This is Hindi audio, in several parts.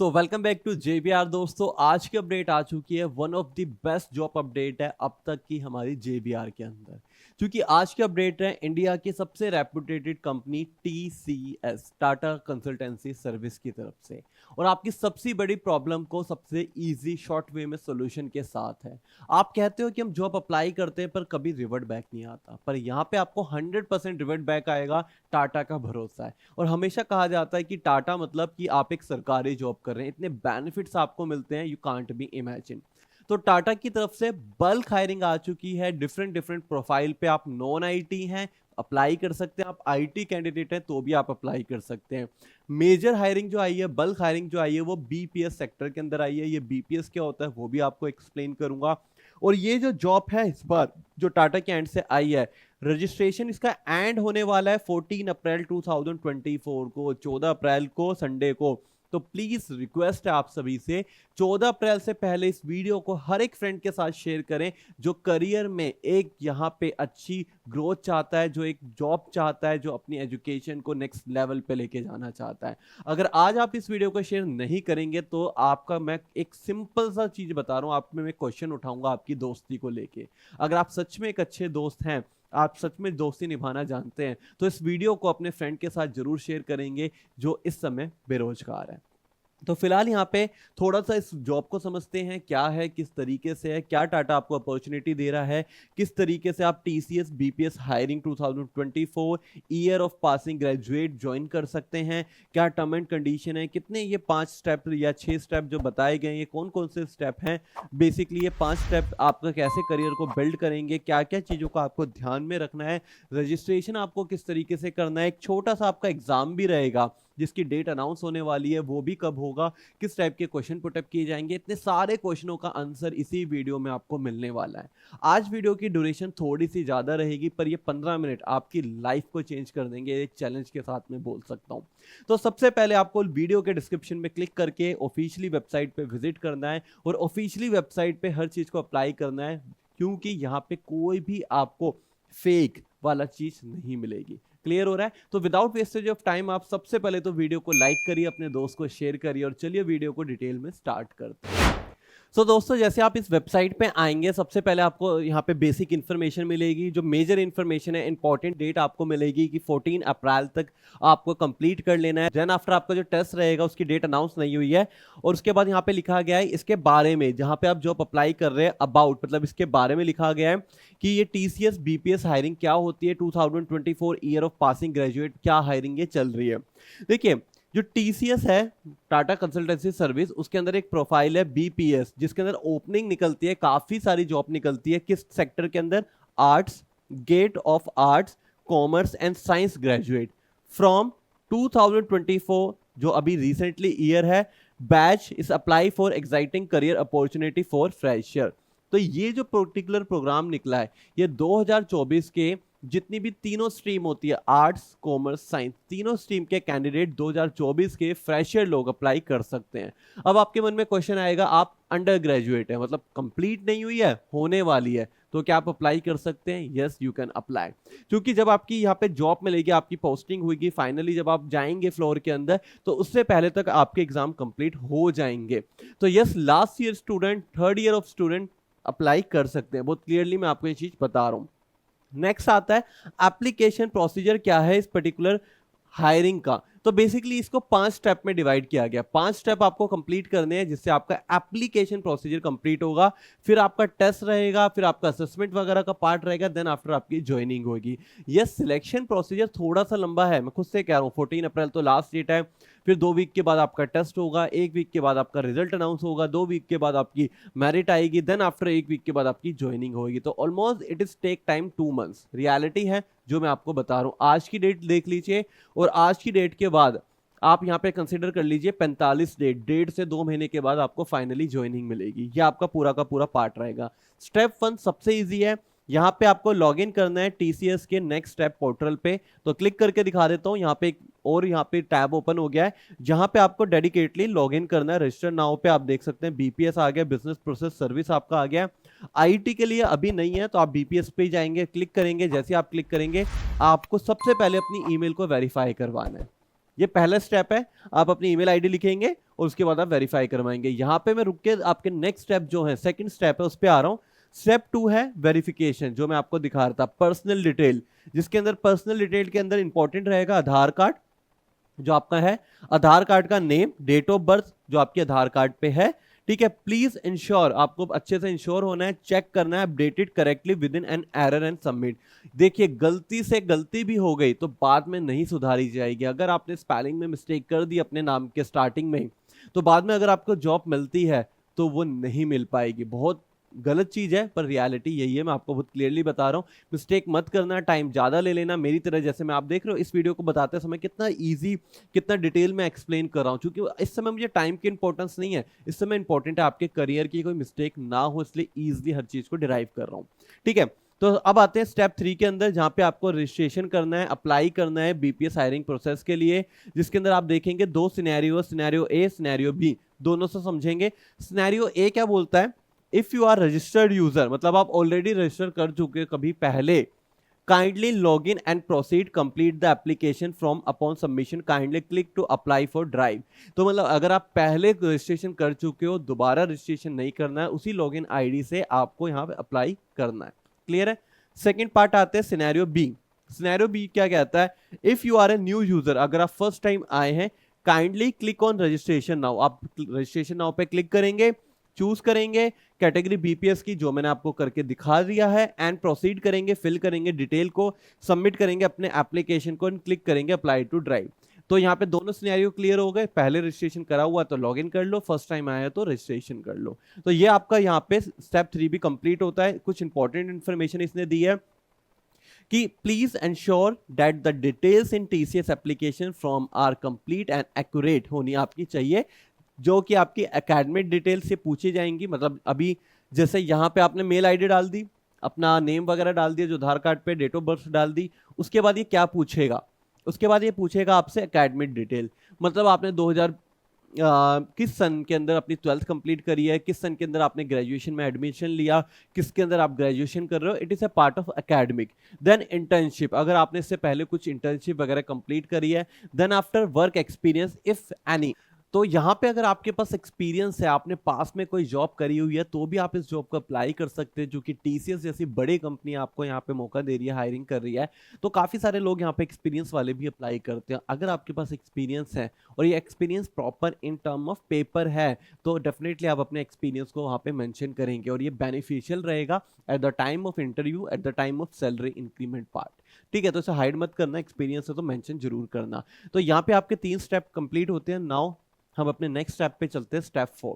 So welcome back to JBR दोस्तों। आज की अपडेट आ चुकी है, one of the best job update है अब तक की हमारी JBR के अंदर, क्योंकि आज की अपडेट है इंडिया की सबसे reputed company TCS Tata consultancy service की तरफ से, और आपकी सबसे बड़ी प्रॉब्लम को सबसे इजी शॉर्ट वे में सोल्यूशन के साथ है। आप कहते हो कि हम जॉब अप्लाई करते हैं पर कभी रिवर्ट बैक नहीं आता, पर यहाँ पे आपको 100% रिवर्ट बैक आएगा। टाटा का भरोसा है, और हमेशा कहा जाता है कि टाटा मतलब कि आप एक सरकारी जॉब कर रहे हैं, इतने बेनिफिट्स आपको मिलते हैं, यू कांट बी इमेजिन। तो टाटा की तरफ से बल्क हायरिंग आ चुकी है। डिफरेंट डिफरेंट प्रोफाइल पे आप नॉन आईटी हैं अप्लाई कर सकते हैं, आप आईटी कैंडिडेट हैं तो भी आप अप्लाई कर सकते हैं। मेजर हायरिंग जो आई है, बल्क हायरिंग जो आई है, वो बीपीएस सेक्टर के अंदर आई है। ये बीपीएस क्या होता है वो भी आपको एक्सप्लेन करूंगा। और ये जो जॉब है इस बार जो टाटा के एंड से आई है, रजिस्ट्रेशन इसका एंड होने वाला है 14 अप्रैल 2024 को, 14 अप्रैल को संडे को। तो प्लीज रिक्वेस्ट है आप सभी से, 14 अप्रैल से पहले इस वीडियो को हर एक फ्रेंड के साथ शेयर करें जो करियर में एक यहाँ पे अच्छी ग्रोथ चाहता है, जो एक जॉब चाहता है, जो अपनी एजुकेशन को नेक्स्ट लेवल पे लेके जाना चाहता है। अगर आज आप इस वीडियो को शेयर नहीं करेंगे तो आपका, मैं एक सिंपल सा चीज बता रहा हूँ, आप में मैं क्वेश्चन उठाऊंगा आपकी दोस्ती को लेके। अगर आप सच में एक अच्छे दोस्त हैं, आप सच में दोस्ती निभाना जानते हैं, तो इस वीडियो को अपने फ्रेंड के साथ जरूर शेयर करेंगे जो इस समय बेरोजगार है। तो फिलहाल यहाँ पे थोड़ा सा इस जॉब को समझते हैं, क्या है, किस तरीके से है, क्या टाटा आपको अपॉर्चुनिटी दे रहा है, किस तरीके से आप TCS BPS hiring 2024 year of passing graduate join कर सकते हैं, क्या टर्म एंड कंडीशन है, कितने ये 5 स्टेप या 6 स्टेप जो बताए गए ये कौन कौन से स्टेप हैं। बेसिकली ये 5 स्टेप आपका कैसे करियर को बिल्ड करेंगे, क्या क्या चीज़ों को आपको ध्यान में रखना है, रजिस्ट्रेशन आपको किस तरीके से करना है, एक छोटा सा आपका एग्जाम भी रहेगा जिसकी डेट अनाउंस होने वाली है, वो भी कब होगा, किस टाइप के क्वेश्चन पुटअप किए जाएंगे, इतने सारे क्वेश्चनों का आंसर इसी वीडियो में आपको मिलने वाला है। आज वीडियो की ड्यूरेशन थोड़ी सी ज्यादा रहेगी, पर ये 15 मिनट आपकी लाइफ को चेंज कर देंगे, एक चैलेंज के साथ में बोल सकता हूँ। तो सबसे पहले आपको वीडियो के डिस्क्रिप्शन में क्लिक करके ऑफिशियली वेबसाइट पे विजिट करना है, और ऑफिशियली वेबसाइट पे हर चीज को अप्लाई करना है, क्योंकि यहाँ पे कोई भी आपको फेक वाला चीज नहीं मिलेगी। क्लियर हो रहा है? तो विदाउट वेस्टेज ऑफ टाइम आप सबसे पहले तो वीडियो को लाइक करिए, अपने दोस्त को शेयर करिए, और चलिए वीडियो को डिटेल में स्टार्ट करते हैं। सो दोस्तों, जैसे आप इस वेबसाइट पे आएंगे, सबसे पहले आपको यहाँ पे बेसिक इन्फॉर्मेशन मिलेगी। जो मेजर इन्फॉर्मेशन है, इंपॉर्टेंट डेट आपको मिलेगी कि 14 अप्रैल तक आपको कंप्लीट कर लेना है। देन आफ्टर आपका जो टेस्ट रहेगा उसकी डेट अनाउंस नहीं हुई है, और उसके बाद यहाँ पे लिखा गया है इसके बारे में, जहाँ पे आप जॉब अप्लाई कर रहे हैं अबाउट, मतलब इसके बारे में लिखा गया है कि ये TCS BPS हायरिंग क्या होती है, 2024 ईयर ऑफ पासिंग ग्रेजुएट क्या हायरिंग ये चल रही है। देखिए, जो TCS है टाटा कंसल्टेंसी सर्विस, उसके अंदर एक प्रोफाइल है BPS, जिसके अंदर ओपनिंग निकलती है, काफी सारी जॉब निकलती है। किस सेक्टर के अंदर? Arts, gate of arts, commerce and science graduate from 2024, जो अभी रिसेंटली ईयर है। Batch is apply for exciting career opportunity for fresher. तो ये जो पर्टिकुलर प्रोग्राम निकला है, ये 2024 के जितनी भी तीनों स्ट्रीम होती है, आर्ट्स, कॉमर्स, साइंस, तीनों स्ट्रीम के कैंडिडेट 2024 के फ्रेशर लोग अप्लाई कर सकते हैं। अब आपके मन में क्वेश्चन आएगा, आप अंडर ग्रेजुएट है, मतलब कंप्लीट नहीं हुई है, होने वाली है, तो क्या आप अप्लाई कर सकते हैं? Yes, you can apply. क्योंकि जब आपकी यहाँ पे जॉब मिलेगी, आपकी पोस्टिंग होगी, फाइनली जब आप जाएंगे फ्लोर के अंदर, तो उससे पहले तक आपके एग्जाम कंप्लीट हो जाएंगे। तो yes, last year student, third year of student apply कर सकते हैं। बहुत क्लियरली मैं आपको ये चीज बता रहा हूँ। नेक्स्ट आता है एप्लीकेशन प्रोसीजर, क्या है इस पर्टिकुलर हायरिंग का। तो बेसिकली इसको 5 स्टेप में डिवाइड किया गया। 5 स्टेप आपको कंप्लीट करने हैं, जिससे आपका एप्लीकेशन प्रोसीजर कंप्लीट होगा, फिर आपका टेस्ट रहेगा, फिर आपका असेसमेंट वगैरह का पार्ट रहेगा, देन आफ्टर आपकी ज्वाइनिंग होगी। यह सिलेक्शन प्रोसीजर थोड़ा सा लंबा है, मैं खुद से कह रहा हूँ। 14 अप्रैल तो लास्ट डेट है, फिर 2 वीक के बाद आपका टेस्ट होगा, 1 वीक के बाद आपका रिजल्ट अनाउंस होगा, 2 वीक के बाद आपकी मेरिट आएगी, देन आफ्टर 1 वीक के बाद आपकी ज्वाइनिंग होगी। तो almost it is take time 2 months. Reality है जो मैं आपको बता रहा हूँ। आज की डेट देख लीजिए, और आज की डेट के बाद आप यहाँ पे कंसीडर कर लीजिए 45 डेट, 1.5 से 2 महीने के बाद आपको फाइनली ज्वाइनिंग मिलेगी। ये आपका पूरा का पूरा पार्ट रहेगा। स्टेप 1 सबसे इजी है, यहाँ पे आपको लॉगिन करना है TCS के नेक्स्ट स्टेप पोर्टल पे। तो क्लिक करके दिखा देता हूँ, यहाँ पे और यहाँ पे टैब ओपन हो गया है, जहाँ पे आपको डेडिकेटली लॉगिन करना है। रजिस्टर नाउ पे आप देख सकते हैं BPS आ गया, बिजनेस प्रोसेस सर्विस आपका आ गया। IT के लिए अभी नहीं है, तो आप BPS पे ही जाएंगे, क्लिक करेंगे। जैसे आप क्लिक करेंगे, आपको सबसे पहले अपनी ईमेल को वेरीफाई करवाना है। ये पहला स्टेप है, आप अपनी ईमेल आईडी लिखेंगे और उसके बाद आप वेरीफाई करवाएंगे। यहां पे मैं रुक के आपके नेक्स्ट स्टेप जो है, सेकंड स्टेप है, उस पर आ रहा हूं। स्टेप 2 है वेरिफिकेशन, जो मैं आपको दिखा रहा था, पर्सनल डिटेल, जिसके अंदर पर्सनल डिटेल के अंदर इंपॉर्टेंट रहेगा आधार कार्ड जो आपका है, आधार कार्ड का नेम, डेट ऑफ बर्थ जो आपके आधार कार्ड पे है, ठीक है। प्लीज इंश्योर, आपको अच्छे से इंश्योर होना है, चेक करना है, updated correctly with in an error and submit. देखिए गलती से गलती भी हो गई तो बाद में नहीं सुधारी जाएगी। अगर आपने स्पेलिंग में मिस्टेक कर दी अपने नाम के स्टार्टिंग में, तो बाद में अगर आपको जॉब मिलती है तो वो नहीं मिल पाएगी। बहुत गलत चीज है, पर रियलिटी यही है, मैं आपको बहुत क्लियरली बता रहा हूँ। मिस्टेक मत करना, टाइम ज्यादा ले लेना मेरी तरह, जैसे मैं आप देख रहे हो इस वीडियो को बताते समय कितना इजी, कितना डिटेल में एक्सप्लेन कर रहा हूँ, क्योंकि इस समय मुझे टाइम की इंपॉर्टेंस नहीं है, इस समय इंपॉर्टेंट है आपके करियर की कोई मिस्टेक ना हो, इसलिए ईजिली हर चीज को डिराइव कर रहा हूँ, ठीक है। तो अब आते हैं स्टेप 3 के अंदर, जहां पे आपको रजिस्ट्रेशन करना है, अप्लाई करना है बीपीएस हायरिंग प्रोसेस के लिए, जिसके अंदर आप देखेंगे दो scenario, scenario A, scenario B, दोनों से समझेंगे। सिनेरियो ए क्या बोलता है, if you are registered user, मतलब आप ऑलरेडी रजिस्टर कर चुके कभी पहले, kindly log in and proceed, complete the application from upon submission, kindly click to apply for drive. तो मतलब अगर आप पहले रजिस्ट्रेशन कर चुके हो, दोबारा रजिस्ट्रेशन नहीं करना है, उसी लॉगिन आईडी से आपको यहाँ पे अप्लाई करना है। क्लियर है। सेकेंड पार्ट आते हैं सिनेरियो बी। सिनेरियो बी क्या कहता है, if you are a new user, अगर आप फर्स्ट टाइम आए हैं, kindly click on registration now, आप रजिस्ट्रेशन नाउ पे क्लिक करेंगे, चूज करेंगे कैटेगरी बीपीएस की जो मैंने आपको करके दिखा दिया है, एंड प्रोसीड करेंगे, फिल करेंगे डिटेल को, सबमिट करेंगे अपने एप्लीकेशन को, एंड क्लिक करेंगे अप्लाई टू ड्राइव। तो यहाँ पे दोनों सिनेरियो क्लियर हो गए, पहले रजिस्ट्रेशन करा हुआ तो लॉगिन कर लो, फर्स्ट टाइम आया तो रजिस्ट्रेशन कर लो। तो ये आपका यहाँ पे स्टेप 3 भी कंप्लीट होता है। कुछ इंपॉर्टेंट इंफॉर्मेशन इसने दी है कि please ensure that the details in TCS application form are complete and accurate होनी आपकी चाहिए, जो कि आपकी एकेडमिक डिटेल से पूछी जाएंगी। मतलब अभी जैसे यहाँ पे आपने मेल आईडी डाल दी, अपना नेम वगैरह डाल दिया, जो आधार कार्ड पे डेट ऑफ बर्थ डाल दी, उसके बाद ये क्या पूछेगा, उसके बाद ये पूछेगा आपसे एकेडमिक डिटेल, मतलब आपने 2000 किस सन के अंदर अपनी 12th कंप्लीट करी है, किस सन के अंदर आपने ग्रेजुएशन में एडमिशन लिया, किसके अंदर आप ग्रेजुएशन कर रहे हो, it is a part of academic. Then internship, अगर आपने इससे पहले कुछ इंटर्नशिप वगैरह कंप्लीट करी है। Then after work experience if any, तो यहाँ पे अगर आपके पास एक्सपीरियंस है, आपने पास में कोई जॉब करी हुई है, तो भी आप इस जॉब को अप्लाई कर सकते हैं, जो कि टीसीएस जैसी बड़ी कंपनी आपको यहाँ पे मौका दे रही है, हायरिंग कर रही है। तो काफी सारे लोग यहाँ पे एक्सपीरियंस वाले भी अप्लाई करते हैं। अगर आपके पास एक्सपीरियंस है और ये experience proper in term of paper है, तो डेफिनेटली आप अपने एक्सपीरियंस को वहाँ पे मेंशन करेंगे, और ये बेनिफिशियल रहेगा at the time of interview, at the time of salary increment part, ठीक है। तो इसे हाइड मत करना, एक्सपीरियंस है तो मेंशन जरूर करना। तो यहाँ पे आपके 3 स्टेप कंप्लीट होते हैं। नाउ हम अपने नेक्स्ट स्टेप पे चलते हैं, स्टेप 4।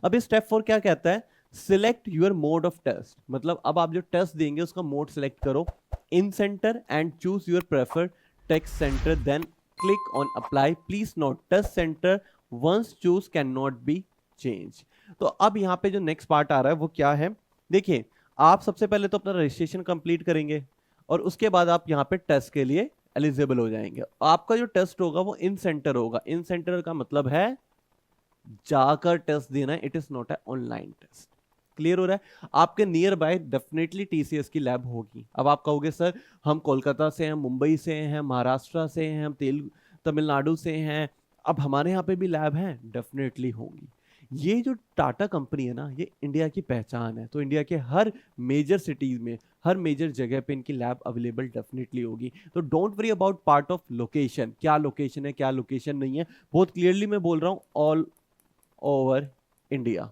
अब इस स्टेप 4 क्या कहता है, select your mode of test, मतलब अब आप जो टेस्ट देंगे उसका मोड सिलेक्ट करो, in centre and choose your preferred test centre, then click on apply, please note test centre once choose can not be change. तो अब यहाँ पे जो नेक्स्ट पार्ट आ रहा है वो क्या है, देखिए आप सबसे पहले तो अपना रजिस्ट्रेशन कंप्लीट करेंगे, और उसके बाद आप यहाँ पे टेस्ट के लिए एलिजिबल हो जाएंगे। आपका जो टेस्ट होगा वो इन सेंटर होगा। इन सेंटर का मतलब है जाकर टेस्ट देना, it is not a online test. Clear हो रहा है। आपके नियर बाय डेफिनेटली टीसीएस की लैब होगी। अब आप कहोगे सर हम कोलकाता से हैं, मुंबई से हैं, महाराष्ट्र से हैं, हम तमिलनाडु से हैं, अब हमारे यहाँ पे भी लैब है, डेफिनेटली होंगी। ये जो टाटा कंपनी है ना, ये इंडिया की पहचान है, तो इंडिया के हर मेजर सिटीज में, हर मेजर जगह पे इनकी लैब अवेलेबल डेफिनेटली होगी। तो don't worry about part of location, क्या लोकेशन है क्या लोकेशन नहीं है, बहुत क्लियरली मैं बोल रहा हूँ ऑल ओवर इंडिया।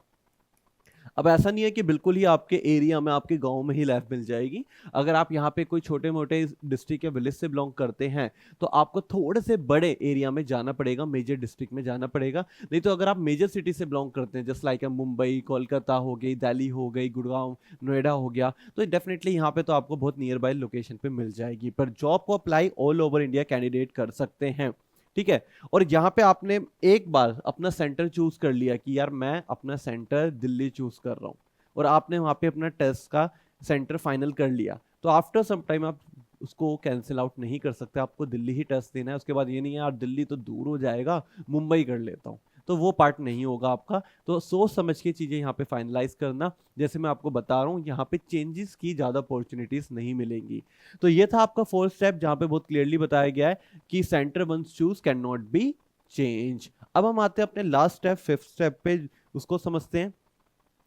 अब ऐसा नहीं है कि बिल्कुल ही आपके एरिया में, आपके गांव में ही लैब मिल जाएगी। अगर आप यहाँ पे कोई छोटे मोटे डिस्ट्रिक्ट या विलेज से बिलोंग करते हैं, तो आपको थोड़े से बड़े एरिया में जाना पड़ेगा, मेजर डिस्ट्रिक्ट में जाना पड़ेगा। नहीं तो अगर आप मेजर सिटी से बिलोंग करते हैं, जस्ट लाइक मुंबई, कोलकाता हो गई, दिल्ली हो गई, गुड़गांव, नोएडा हो गया, तो डेफिनेटली यहाँ पे तो आपको बहुत नियर बाय लोकेशन पे मिल जाएगी। पर जॉब को apply all over India candidate कर सकते हैं, ठीक है। और यहाँ पे आपने एक बार अपना सेंटर चूज कर लिया कि यार मैं अपना सेंटर दिल्ली चूज कर रहा हूँ, और आपने वहां पे अपना टेस्ट का सेंटर फाइनल कर लिया, तो आफ्टर सम टाइम आप उसको कैंसिल आउट नहीं कर सकते, आपको दिल्ली ही टेस्ट देना है। उसके बाद ये नहीं है यार दिल्ली तो दूर हो जाएगा, मुंबई कर लेता हूँ, तो वो पार्ट नहीं होगा आपका। तो सोच समझ के चीज़ें यहाँ पे फाइनलाइज करना। जैसे मैं आपको बता रहा हूँ, यहाँ पे चेंजेस की ज़्यादा अपॉर्चुनिटीज़ नहीं मिलेंगी। तो ये था आपका फोर्थ स्टेप, जहाँ पे बहुत क्लियरली बताया गया है कि centre once choose can not be change. अब हम आते हैं अपने लास्ट स्टेप, फिफ्थ स्टेप पे, उसको समझते हैं।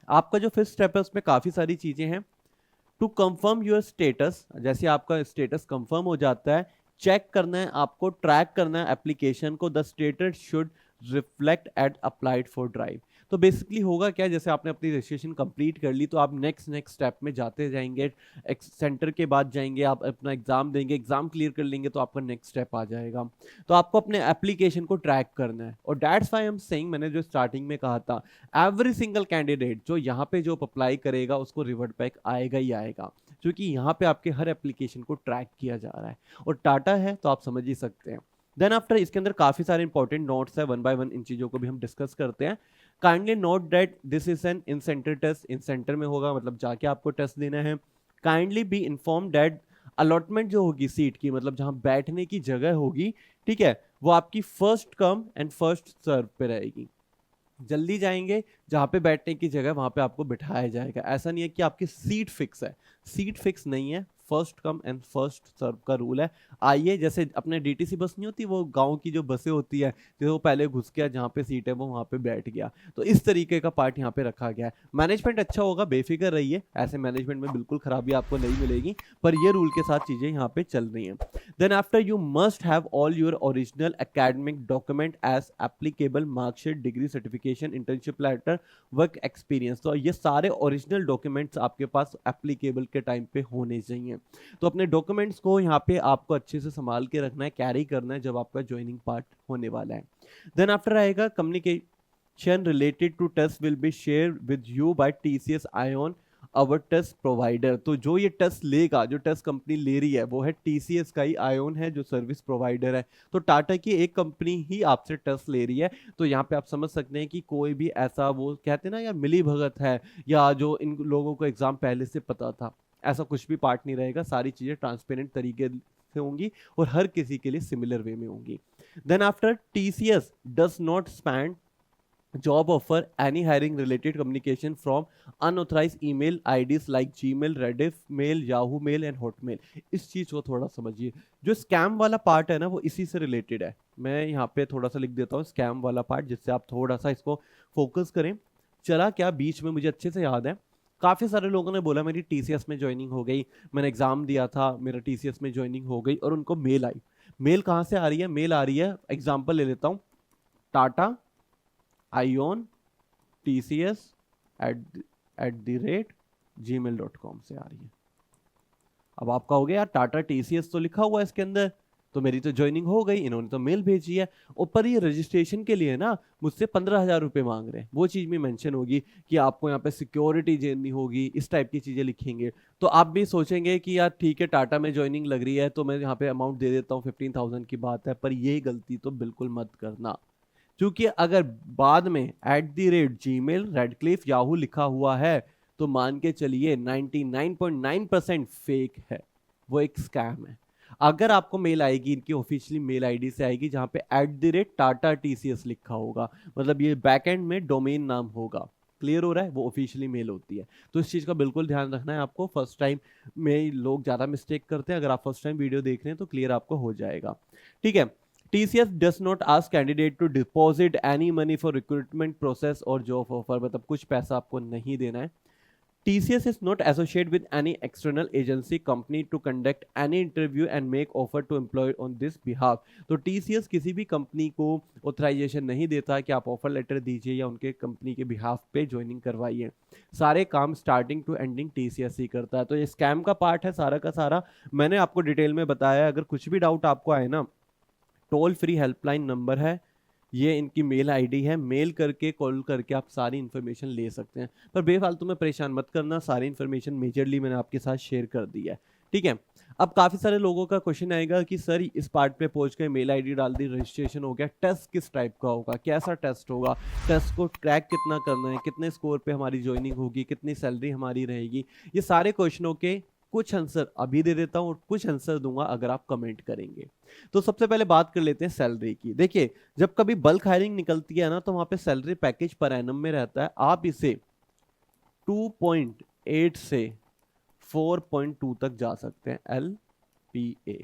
आपका जो फिफ्थ स्टेप है उसमें काफ़ी सारी चीज़ें हैं। टू कंफर्म योर स्टेटस, जैसे आपका स्टेटस कंफर्म हो जाता है, चेक करना है आपको, ट्रैक करना है एप्लीकेशन को। The status should reflect at applied for drive. तो बेसिकली होगा क्या, जैसे आपने अपनी रजिस्ट्रेशन कंप्लीट कर ली तो आप नेक्स्ट स्टेप में जाते जाएंगे, सेंटर के बाद जाएंगे, आप अपना एग्जाम देंगे, एग्जाम क्लियर कर लेंगे तो आपका नेक्स्ट स्टेप आ जाएगा। तो आपको अपने एप्लीकेशन को ट्रैक करना है। और that's why I am saying, मैंने जो स्टार्टिंग में कहा था, एवरी सिंगल कैंडिडेट जो यहाँ पे जो अप्लाई करेगा उसको रिवर्ट बैक आएगा ही आएगा, क्योंकि यहाँ पे आपके हर एप्लीकेशन को ट्रैक किया जा रहा है। और टाटा है तो आप समझ ही सकते हैं। देन आफ्टर इसके अंदर काफी सारे इंपॉर्टेंट नोट्स है, वन बाय वन इन चीजों को भी हम डिस्कस करते हैं। Kindly note that this is an in centre test, in centre में होगा, मतलब जाके आपको टेस्ट देना है। Kindly be inform that allotment जो होगी सीट की, मतलब जहां बैठने की जगह होगी, ठीक है, वो आपकी first come and first serve पे रहेगी। जल्दी जाएंगे, जहां पे बैठने की जगह वहां पे आपको बिठाया जाएगा। ऐसा नहीं है कि आपकी सीट फिक्स है, सीट फिक्स नहीं है, first come and first serve का रूल है। आइए, जैसे अपने डीटीसी बस नहीं होती, वो गांव की जो बसें होती है, जो वो पहले घुस गया जहाँ पे सीट है वो वहाँ पे बैठ गया, तो इस तरीके का पार्ट यहाँ पे रखा गया है। मैनेजमेंट अच्छा होगा, बेफिक्र रहिए, ऐसे मैनेजमेंट में बिल्कुल खराबी आपको नहीं मिलेगी, पर ये रूल के साथ चीजें यहाँ पे चल रही हैं। Then after you must have all your original academic document as applicable, marksheet, degree, certification, internship letter, work experience. तो ये सारे ओरिजिनल डॉक्यूमेंट्स आपके पास एप्लीकेबल के टाइम पे होने चाहिए। तो अपने डॉक्यूमेंट्स को यहाँ पे आपको अच्छे से संभाल के रखना है, कैरी करना है जब आपका ज्वाइनिंग पार्ट होने वाला है। देन आफ्टर आएगा communication related to test will be share with you by TCS iON, our test provider. तो जो ये टेस्ट लेगा, जो टेस्ट कंपनी ले रही है वो है टीसीएस का ही, आयोन है जो सर्विस प्रोवाइडर है। तो टाटा की एक कंपनी ही आपसे टेस्ट ले रही है। तो यहाँ पे आप समझ सकते हैं कि कोई भी ऐसा, वो कहते हैं ना यार, मिली भगत है, या जो इन लोगों को एग्जाम पहले से पता था, ऐसा कुछ भी पार्ट नहीं रहेगा। सारी चीजें ट्रांसपेरेंट तरीके से होंगी और हर किसी के लिए सिमिलर वे में होंगी। Then after TCS does not span job offer any hiring related communication from unauthorized email IDs like Gmail, Rediff Mail, Yahoo Mail and Hotmail। इस चीज को थोड़ा समझिए। जो स्कैम वाला पार्ट है ना, वो इसी से रिलेटेड है। मैं यहाँ पे थोड़ा सा लिख देता हूँ स्कैम वाला पार्ट, जिससे आप थोड़ा सा इसको फोकस करें। चला क्या, बीच में मुझे अच्छे से याद है, काफी सारे लोगों ने बोला मेरी टीसीएस में ज्वाइनिंग हो गई, मैंने एग्जाम दिया था, मेरा टीसीएस में ज्वाइनिंग हो गई, और उनको मेल आई। मेल कहाँ से आ रही है? मेल आ रही है, एग्जाम्पल ले लेता हूँ, टाटा आयोन TCS @gmail.com से आ रही है। अब आपका हो गया यार, टाटा TCS तो लिखा हुआ है इसके अंदर, तो मेरी तो ज्वाइनिंग हो गई, इन्होंने तो मेल भेजी है। ऊपर ये रजिस्ट्रेशन के लिए ना मुझसे 15,000 रुपये मांग रहे हैं, वो चीज़ भी मेंशन होगी कि आपको यहाँ पे सिक्योरिटी देनी होगी, इस टाइप की चीज़ें लिखेंगे। तो आप भी सोचेंगे कि यार ठीक है, टाटा में ज्वाइनिंग लग रही है तो मैं यहाँ पे अमाउंट दे देता हूँ, 15,000 की बात है, पर ये गलती तो बिल्कुल मत करना। क्योंकि अगर बाद में @gmail, रेडक्लिफ, याहू लिखा हुआ है तो मान के चलिए 99.9% फेक है, वो एक स्कैम है। अगर आपको मेल आएगी, इनकी ऑफिशियली मेल आईडी से आएगी जहां पे @Tata TCS लिखा होगा, मतलब ये बैकएंड में डोमेन नाम होगा। क्लियर हो रहा है? वो ऑफिशियली मेल होती है। तो इस चीज का बिल्कुल ध्यान रखना है आपको। फर्स्ट टाइम में लोग ज्यादा मिस्टेक करते हैं, अगर आप फर्स्ट टाइम वीडियो देख रहे हैं तो क्लियर आपको हो जाएगा। ठीक है। TCS does not ask candidate to deposit any money for recruitment process or job offer, मतलब कुछ पैसा आपको नहीं देना है। TCS is not associated with any external agency company to conduct any interview and make offer to employee on this behalf। तो TCS किसी भी कंपनी को ऑथराइजेशन नहीं देता कि आप ऑफर लेटर दीजिए या उनके कंपनी के बिहाफ पे ज्वाइनिंग करवाइए। सारे काम स्टार्टिंग टू एंडिंग TCS ही करता है। तो ये स्कैम का पार्ट है सारा का सारा, मैंने आपको डिटेल में बताया। अगर कुछ भी डाउट आपको आए ना, टोल फ्री हेल्पलाइन नंबर है, ये इनकी मेल आईडी है, मेल करके कॉल करके आप सारी इन्फॉर्मेशन ले सकते हैं। पर बेफालतू में परेशान मत करना, सारी इन्फॉर्मेशन मेजरली मैंने आपके साथ शेयर कर दी है। ठीक है। अब काफ़ी सारे लोगों का क्वेश्चन आएगा कि सर इस पार्ट पे पहुंच गए, मेल आईडी डाल दी, रजिस्ट्रेशन हो गया, टेस्ट किस टाइप का होगा, कैसा टेस्ट होगा, टेस्ट को क्रैक कितना करना है, कितने स्कोर पे हमारी ज्वाइनिंग होगी, कितनी सैलरी हमारी रहेगी, ये सारे क्वेश्चनों के कुछ आंसर अभी दे देता हूं और कुछ आंसर दूंगा अगर आप कमेंट करेंगे। तो सबसे पहले बात कर लेते हैं सैलरी की। देखिए, जब कभी बल्क हायरिंग निकलती है ना, तो वहां पे सैलरी पैकेज पर एनम में रहता है। आप इसे 2.8 से 4.2 तक जा सकते हैं, LPA,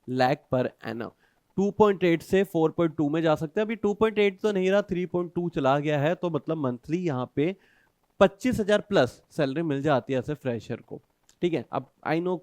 लाख पर एनम। 2.8 से 4.2 में जा सकते हैं। अभी 2.8 तो नहीं रहा, 3.2 चला गया है, तो मतलब मंथली यहाँ पे 25,000 प्लस सैलरी मिल जाती है ऐसे फ्रेशर को। ठीक है, अब आई नो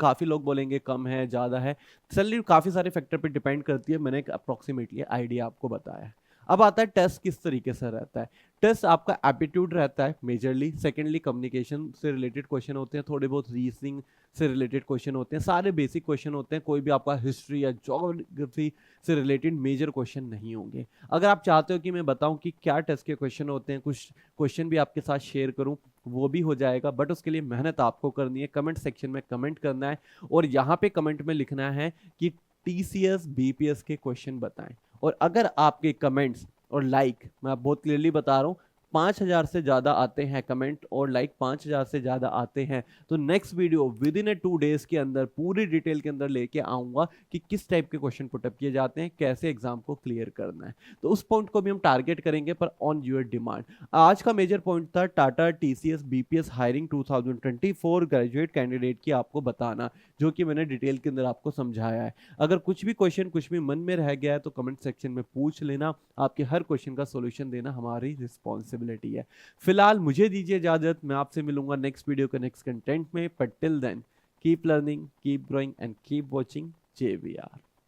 काफी लोग बोलेंगे कम है ज्यादा है, सैलरी काफी सारे फैक्टर पे डिपेंड करती है। मैंने एक अप्रोक्सीमेटली आइडिया आपको बताया है। अब आता है टेस्ट किस तरीके से रहता है। टेस्ट आपका एप्टीट्यूड रहता है मेजरली, सेकेंडली कम्युनिकेशन से रिलेटेड क्वेश्चन होते हैं, थोड़े बहुत रीजनिंग से रिलेटेड क्वेश्चन होते हैं, सारे बेसिक क्वेश्चन होते हैं। कोई भी आपका हिस्ट्री या ज्योग्राफी से रिलेटेड मेजर क्वेश्चन नहीं होंगे। अगर आप चाहते हो कि मैं बताऊं कि क्या टेस्ट के क्वेश्चन होते हैं, कुछ क्वेश्चन भी आपके साथ शेयर करूं, वो भी हो जाएगा, बट उसके लिए मेहनत आपको करनी है। कमेंट सेक्शन में कमेंट करना है और यहाँ पे कमेंट में लिखना है कि TCS BPS के क्वेश्चन बताएं। और अगर आपके कमेंट्स और लाइक, मैं बहुत क्लियरली बता रहा हूँ, 5,000 से ज्यादा आते हैं कमेंट और लाइक 5,000 से ज्यादा आते हैं, तो next video with in 2 days के अंदर पूरी डिटेल के अंदर लेके आऊंगा कि किस टाइप के क्वेश्चन पुटअप किए जाते हैं, कैसे एग्जाम को क्लियर करना है। तो उस पॉइंट को भी हम टारगेट करेंगे, पर ऑन योर डिमांड। आज का मेजर पॉइंट था Tata TCS BPS hiring 2024 graduate candidate की आपको बताना, जो कि मैंने डिटेल के अंदर आपको समझाया है। अगर कुछ भी क्वेश्चन कुछ भी मन में रह गया है तो कमेंट सेक्शन में पूछ लेना, आपके हर क्वेश्चन का सॉल्यूशन देना हमारी रिस्पॉन्सिबिलिटी है। फिलहाल मुझे दीजिए इजाजत, मैं आपसे मिलूंगा नेक्स्ट वीडियो के नेक्स्ट कंटेंट में, but till then keep learning, keep growing and keep watching JBR।